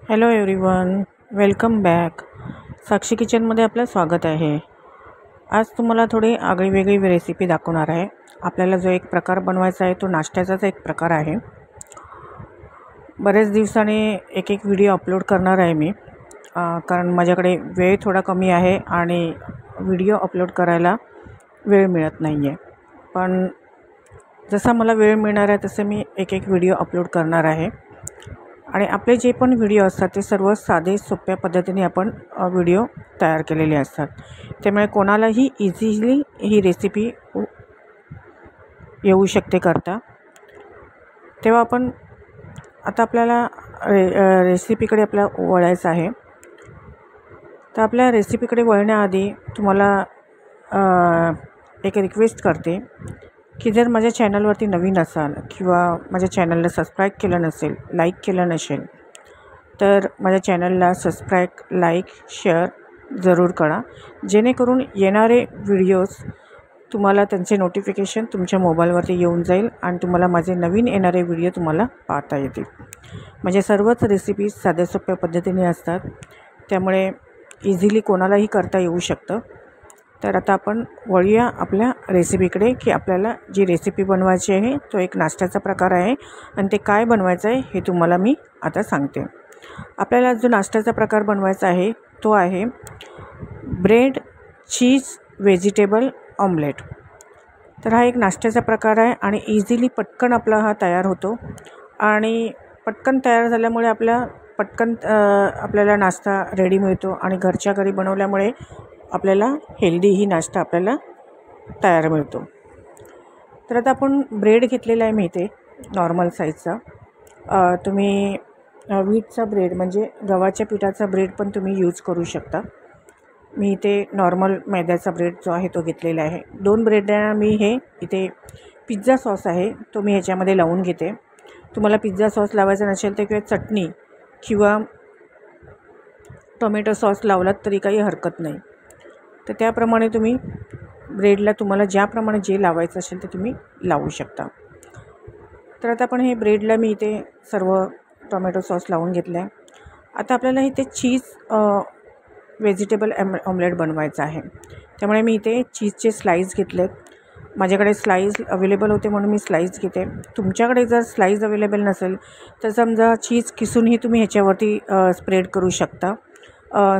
Hello everyone, welcome back. Sakshi किचनमध्ये आपलं स्वागत आहे. आज तुम्हाला थोडी आगळीवेगळी रेसिपी दाखवणार आहे. आपल्याला जो एक प्रकार बनवायचा आहे तो नाश्त्याचाच एक प्रकार आहे. बरेच दिवसांनी एक व्हिडिओ अपलोड करणार आहे मी, कारण माझ्याकडे वेळ थोडा कमी आहे आणि व्हिडिओ अपलोड करायला वेळ मिळत नाही आहे. पण जसा मला वेळ मिळणार आहे तसे मी एक व्हिडिओ अपलोड करणार आहे. आणि आपले जे पण व्हिडिओ असतात ते सर्व साधे सोप्या पद्धतीने आपण व्हिडिओ तयार केलेले असतात. त्यामुळे कोणालाही इझिली ही रेसिपी येऊ शकते करता. तेव्हा आपण आता आपल्याला रेसिपीकडे आपल्याला वळायचं आहे. तर आपल्या रेसिपीकडे वळण्याआधी तुम्हाला एक रिक्वेस्ट करते की जर माझ्या चॅनलवरती नवीन असाल किंवा माझ्या चॅनलला सबस्क्राईब केलं नसेल, लाईक केलं नसेल, तर माझ्या चॅनलला सबस्क्राईब, लाईक, शेअर जरूर करा, जेणेकरून येणारे व्हिडिओज तुम्हाला त्यांचे नोटिफिकेशन तुमच्या मोबाईलवरती येऊन जाईल आणि तुम्हाला माझे नवीन येणारे व्हिडिओ तुम्हाला पाहता येतील. म्हणजे सर्वच रेसिपीज साध्या सोप्या पद्धतीने असतात, त्यामुळे इझिली कोणालाही करता येऊ शकतं. तर आता आपण वळूया आपल्या रेसिपीकडे, की आपल्याला जी रेसिपी बनवायची आहे तो एक नाश्त्याचा प्रकार आहे आणि ते काय बनवायचं आहे हे तुम्हाला मी आता सांगते. आपल्याला जो नाश्त्याचा प्रकार बनवायचा आहे तो आहे ब्रेड चीज व्हेजिटेबल ऑमलेट. तर हा एक नाश्त्याचा प्रकार आहे आणि इझिली पटकन आपला हा तयार होतो आणि पटकन तयार झाल्यामुळे आपल्याला नाश्ता रेडी मिळतो आणि घरच्या घरी बनवल्यामुळे आपल्याला हेल्दीही नाश्ता आपल्याला तयार मिळतो. तर आता आपण ब्रेड घेतलेला आहे मी इथे नॉर्मल साईजचा. तुम्ही व्हीटचा ब्रेड म्हणजे गव्हाच्या पिठाचा ब्रेड पण तुम्ही यूज करू शकता. मी इथे नॉर्मल मैद्याचा ब्रेड जो आहे तो घेतलेला आहे. 2 ब्रेडना मी हे इथे पिझ्झा सॉस आहे तो मी ह्याच्यामध्ये लावून घेते. तुम्हाला पिझ्झा सॉस लावायचा नसेल तर किंवा चटणी किंवा टोमॅटो सॉस लावलात तरी काही हरकत नाही. तर त्याप्रमाणे तुम्ही ब्रेडला तुम्हाला ज्याप्रमाणे जे लावायचं असेल ते तुम्ही लावू शकता. तर आता आपण हे ब्रेडला मी इथे सर्व टोमॅटो सॉस लावून घेतलं आहे. आता आपल्याला इथे चीज व्हेजिटेबल ऑमलेट बनवायचं आहे, त्यामुळे मी इथे चीजचे स्लाईस घेतलेत. माझ्याकडे स्लाईस अवेलेबल होते म्हणून मी स्लाईस घेते. तुमच्याकडे जर स्लाईस अवेलेबल नसेल तर समजा चीज किसूनही तुम्ही ह्याच्यावरती स्प्रेड करू शकता.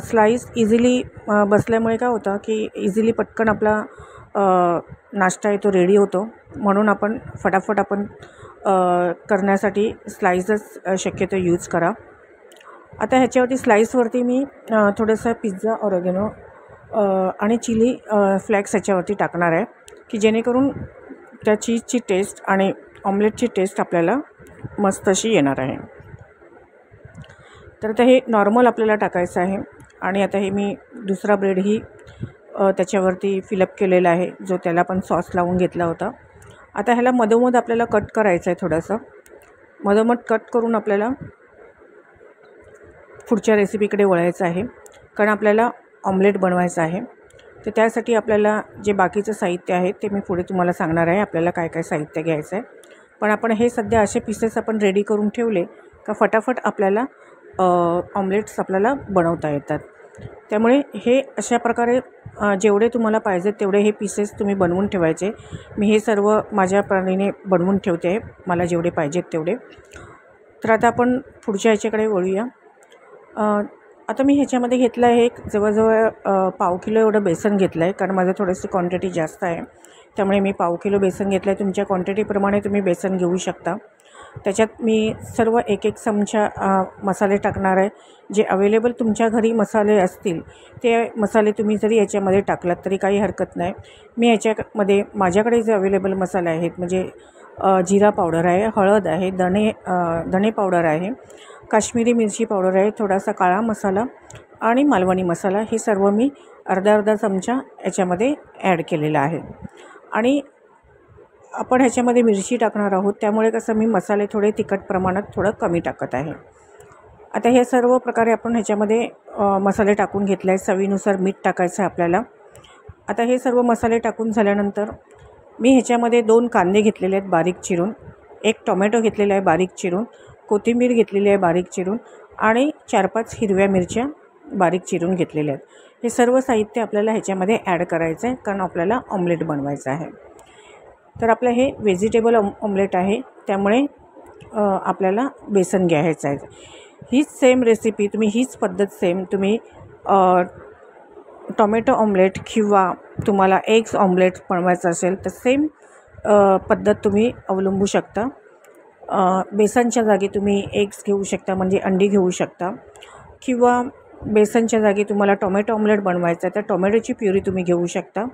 स्लाईस इझिली बसल्यामुळे काय होतं की इझिली पटकन आपला नाश्ता आहे तो रेडी होतो, म्हणून आपण फटाफट करण्यासाठी स्लाईसच शक्यतो यूज करा. आता ह्याच्यावरती स्लाईसवरती मी थोडंसं पिझ्झा ऑरेगॅनो आणि चिली फ्लेक्स ह्याच्यावरती टाकणार आहे, की जेणेकरून त्या चीजची टेस्ट आणि ऑमलेटची टेस्ट आपल्याला मस्त अशी येणार आहे. तर आता हे नॉर्मल आपल्याला टाकायचं आहे आणि आता हे मी दुसरा ब्रेडही त्याच्यावरती फिलअप केलेला आहे, जो त्याला पण सॉस लावून घेतला होता. आता ह्याला मधोमध आपल्याला कट करायचं आहे. थोडंसं मधोमध कट करून आपल्याला पुढच्या रेसिपीकडे वळायचं आहे, कारण आपल्याला ऑमलेट बनवायचं आहे. तर त्यासाठी आपल्याला जे बाकीचं साहित्य आहे ते मी पुढे तुम्हाला सांगणार आहे, आपल्याला काय काय साहित्य घ्यायचं आहे. पण आपण हे सध्या असे पीसेस आपण रेडी करून ठेवले का फटाफट आपल्याला ऑमलेट्स आपल्याला बनवता येतात. त्यामुळे हे अशा प्रकारे जेवढे तुम्हाला पाहिजे तेवढे हे पीसेस तुम्ही बनवून ठेवायचे. मी हे सर्व माझ्या परीने बनवून ठेवते आहे, मला जेवढे पाहिजेत तेवढे. तर आता आपण पुढच्या ह्याच्याकडे वळूया. आता मी ह्याच्यामध्ये घेतलं आहे एक जवळजवळ 1/2 किलो एवढं बेसन घेतलं आहे, कारण माझं थोडीशी क्वांटिटी जास्त आहे, त्यामुळे मी 1/2 किलो बेसन घेतलं आहे. तुमच्या क्वांटिटीप्रमाणे तुम्ही बेसन घेऊ शकता. त्याच्यात मी सर्व एक चमचा मसाले टाकणार आहे. जे अवेलेबल तुमच्या घरी मसाले असतील ते मसाले तुम्ही जरी याच्यामध्ये टाकलात तरी काही हरकत नाही. मी याच्यामध्ये माझ्याकडे जे अवेलेबल मसाले आहेत म्हणजे जिरा पावडर आहे, हळद आहे, धणे पावडर आहे, काश्मीरी मिरची पावडर आहे, थोडासा काळा मसाला आणि मालवणी मसाला, हे सर्व मी अर्धा चमचा याच्यामध्ये ॲड केलेला आहे. आणि आपण ह्याच्यामध्ये मिरची टाकणार आहोत, त्यामुळे कसं मी मसाले थोडे तिखट प्रमाणात थोडं कमी टाकत आहे. आता हे सर्व प्रकारे आपण ह्याच्यामध्ये मसाले टाकून घेतले आहे. चवीनुसार मीठ टाकायचं आहे आपल्याला. आता हे सर्व मसाले टाकून झाल्यानंतर मी ह्याच्यामध्ये 2 कांदे घेतलेले आहेत बारीक चिरून, 1 टोमॅटो घेतलेला आहे बारीक चिरून, कोथिंबीर घेतलेली आहे बारीक चिरून आणि 4-5 हिरव्या मिरच्या बारीक चिरून घेतलेल्या आहेत. हे सर्व साहित्य आपल्याला ह्याच्यामध्ये ॲड करायचं आहे, कारण आपल्याला ऑमलेट बनवायचं आहे. तर आपलं हे व्हेजिटेबल ऑमलेट आहे, त्यामुळे आपल्याला बेसन घ्यायचं आहे. हीच सेम रेसिपी तुम्ही, हीच पद्धत सेम तुम्ही टोमॅटो ऑमलेट किंवा तुम्हाला एग्स ऑमलेट बनवायचं असेल तर सेम पद्धत तुम्ही अवलंबू शकता. बेसनच्या जागी तुम्ही एग्स घेऊ शकता, म्हणजे अंडी घेऊ शकता, किंवा बेसनच्या जागी तुम्हाला टोमॅटो ऑमलेट बनवायचं आहे तर टोमॅटोची प्युरी तुम्ही घेऊ शकता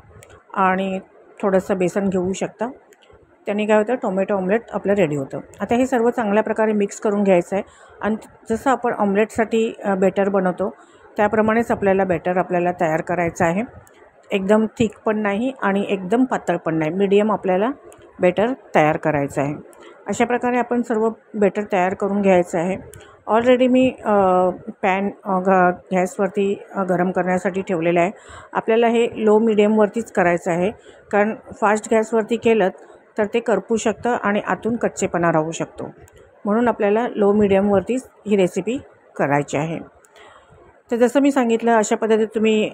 आणि थोडंसं बेसन घेऊ शकता. त्याने काय होतं, टोमॅटो ऑमलेट आपलं रेडी होतं. आता हे सर्व चांगल्या प्रकारे मिक्स करून घ्यायचं आहे आणि जसं आपण ऑमलेटसाठी बॅटर बनवतो त्याप्रमाणेच आपल्याला बॅटर तयार करायचं आहे. एकदम थिक पण नाही आणि एकदम पातळ पण नाही, मीडियम आपल्याला बॅटर तयार करायचं आहे. अशा प्रकारे आपण सर्व बॅटर तयार करून घ्यायचं आहे. ऑलरेडी मी पॅन गॅसवरती गरम करण्यासाठी ठेवलेलं आहे. आपल्याला हे लो मिडियमवरतीच करायचं आहे, कारण फास्ट गॅसवरती केलं तर ते करपू शकतं आणि आतून कच्चेपणा राहू शकतो. म्हणून आपल्याला लो मिडियमवरतीच ही रेसिपी करायची आहे. तर जसं मी सांगितलं अशा पद्धतीने तुम्ही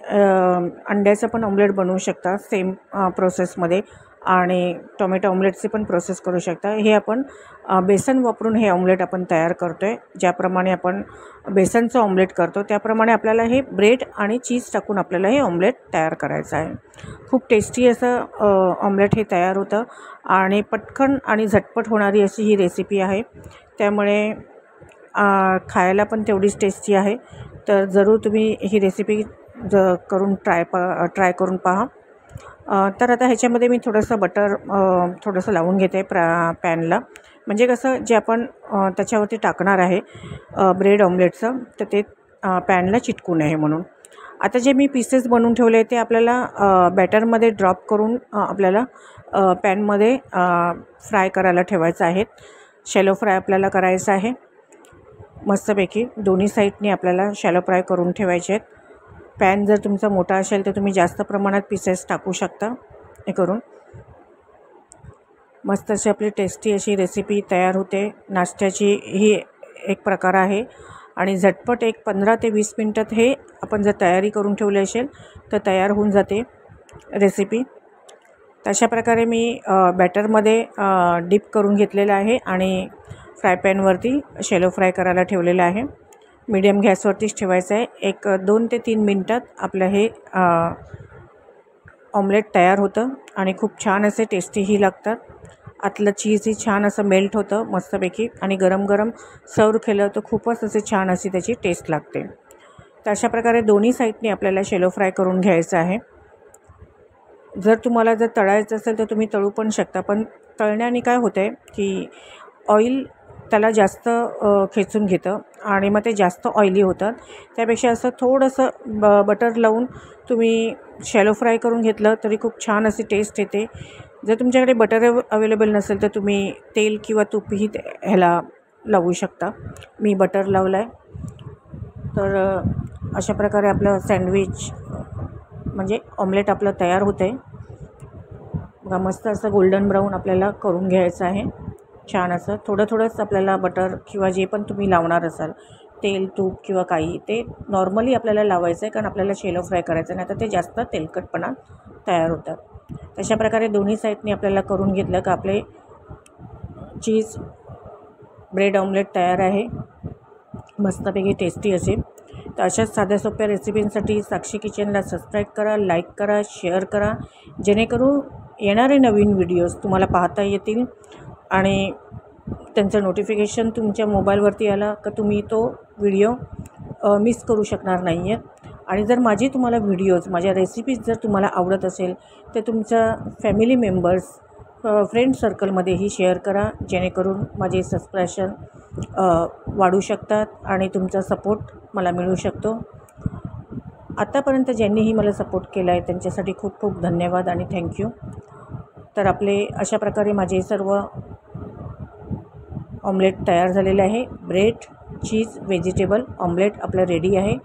अंड्याचं पण ऑमलेट बनवू शकता सेम प्रोसेसमध्ये, आणि टोमॅटो ऑमलेटची पण प्रोसेस करू शकता. हे आपण बेसन वापरून हे ऑमलेट आपण तयार करतो आहे. ज्याप्रमाणे आपण बेसनचं ऑमलेट करतो त्याप्रमाणे आपल्याला हे ब्रेड आणि चीज टाकून आपल्याला हे ऑमलेट तयार करायचं आहे. खूप टेस्टी असं ऑमलेट हे तयार होतं आणि पटकन आणि झटपट होणारी अशी ही रेसिपी आहे. त्यामुळे खायला पण तेवढीच टेस्टी आहे. तर जरूर तुम्ही ही रेसिपी करून ट्राय करून पहा. तर आता ह्याच्यामध्ये मी थोडंसं बटर थोडंसं लावून घेते पॅनला, म्हणजे कसं जे आपण त्याच्यावरती टाकणार आहे ब्रेड ऑमलेटचं तर ते पॅनला चिटकू नये म्हणून. आता जे मी पीसेस बनवून ठेवले ते आपल्याला बॅटरमध्ये ड्रॉप करून आपल्याला पॅनमध्ये फ्राय करायला ठेवायचं आहे. शॅलो फ्राय आपल्याला करायचं आहे मस्तपैकी. दोन्ही साईडनी आपल्याला शॅलो फ्राय करून ठेवायचे आहेत. पॅन जर तुमचा मोठा असेल तर तुम्ही जास्त प्रमाणात पीसेस टाकू शकता. हे करून मस्त अशी आपली टेस्टी अशी रेसिपी तयार होते. नाश्त्याची ही एक प्रकार आहे आणि झटपट एक 15 ते 20 मिनटात हे आपण जर तयारी करून ठेवली असेल तर तयार होऊन जाते रेसिपी. तशा प्रकारे मी बॅटरमध्ये डिप करून घेतलेलं आहे आणि फ्राय पॅनवरती शॅलो फ्राय करायला ठेवलेलं आहे. मीडियम गॅसवरतीच ठेवायचं आहे. एक 2 ते 3 मिनटात आपलं हे ऑमलेट तयार होतं आणि खूप छान असे टेस्टीही लागतात. आतलं चीजही छान असं मेल्ट होतं मस्तपैकी आणि गरम गरम सर्व केलं तर खूपच असे छान अशी त्याची टेस्ट लागते. तर अशा प्रकारे दोन्ही साईडनी आपल्याला शॅलो फ्राय करून घ्यायचं आहे. जर तुम्हाला तळायचं असेल तर तुम्ही तळू पण शकता, पण तळण्याने काय होतं आहे की ऑइल त्याला जास्त खेचून घेतं आणि मग ते जास्त ऑइली होतात. त्यापेक्षा असं थोडंसं बटर लावून तुम्ही शॅलो फ्राय करून घेतलं तरी खूप छान अशी टेस्ट येते. जर तुमच्याकडे बटर अवेलेबल नसेल तर तुम्ही तेल किंवा तूपही ह्याला लावू शकता. मी बटर लावलं आहे. तर अशा प्रकारे आपलं सँडविच म्हणजे ऑमलेट आपलं तयार होतं आहे बघा. मस्त असं गोल्डन ब्राऊन आपल्याला करून घ्यायचं आहे. छान असं थोडंच आपल्याला बटर किंवा जे पण तुम्ही लावणार असाल तेल तूप किंवा काही ते नॉर्मली आपल्याला लावायचं आहे, कारण आपल्याला शॅलो फ्राय करायचं नाही तर ते जास्त तेलकटपणा तयार होतात. तशा प्रकारे दोन्ही साईडनी आपल्याला करून घेतलं का आपले चीज ब्रेड ऑमलेट तयार आहे मस्तपैकी टेस्टी असे. तर अशाच साध्या सोप्या रेसिपींसाठी साक्षी किचनला सबस्क्राईब करा, लाईक करा, शेअर करा, जेणेकरून येणारे नवीन व्हिडिओज तुम्हाला पाहता येतील आणि त्यांचं नोटिफिकेशन तुमच्या मोबाईलवरती आला का तुम्ही तो व्हिडिओ मिस करू शकणार नाही आहे. आणि जर तुम्हाला व्हिडिओज माझ्या रेसिपीज जर तुम्हाला आवडत असेल तर तुमच्या फॅमिली मेंबर्स फ्रेंड सर्कलमध्येही शेअर करा, जेणेकरून माझे सबस्क्रिप्शन वाढू शकतात आणि तुमचा सपोर्ट मला मिळू शकतो. आत्तापर्यंत ज्यांनीही मला सपोर्ट केला आहे त्यांच्यासाठी खूप खूप धन्यवाद आणि थँक्यू. तर आपले अशा प्रकारे माझे सर्व ऑमलेट तयार झालेले आहे. ब्रेड चीज व्हेजिटेबल ऑमलेट आपलं रेडी आहे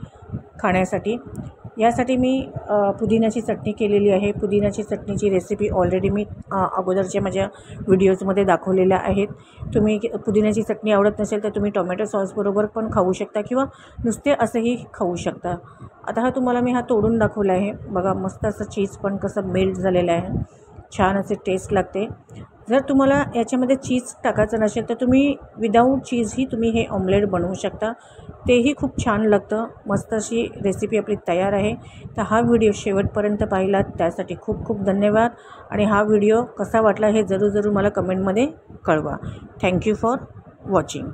खाण्यासाठी. यासाठी मी पुदिन्याची चटणी केलेली आहे. पुदिन्याची चटणीची रेसिपी ऑलरेडी मी अगोदरच्या माझ्या व्हिडिओजमध्ये दाखवलेल्या आहेत. तुम्ही पुदिन्याची चटणी आवडत नसेल तर तुम्ही टोमॅटो सॉसबरोबर पण खाऊ शकता किंवा नुसते असंही खाऊ शकता. आता तुम्हाला मी तोडून दाखवला आहे. बघा मस्त असं चीज पण कसं मेल्ट झालेलं आहे. छान असे टेस्ट लागते. जर तुम्हाला याच्यामध्ये चीज टाकायचं नसेल तर तुम्ही विदाऊट चीजही तुम्ही हे ऑमलेट बनवू शकता. तेही खूप छान लागतं. मस्त अशी रेसिपी आपली तयार आहे. तर हा व्हिडिओ शेवटपर्यंत पाहिलात त्यासाठी खूप खूप धन्यवाद. आणि हा व्हिडिओ कसा वाटला हे जरूर मला कमेंटमध्ये कळवा. Thank you for watching.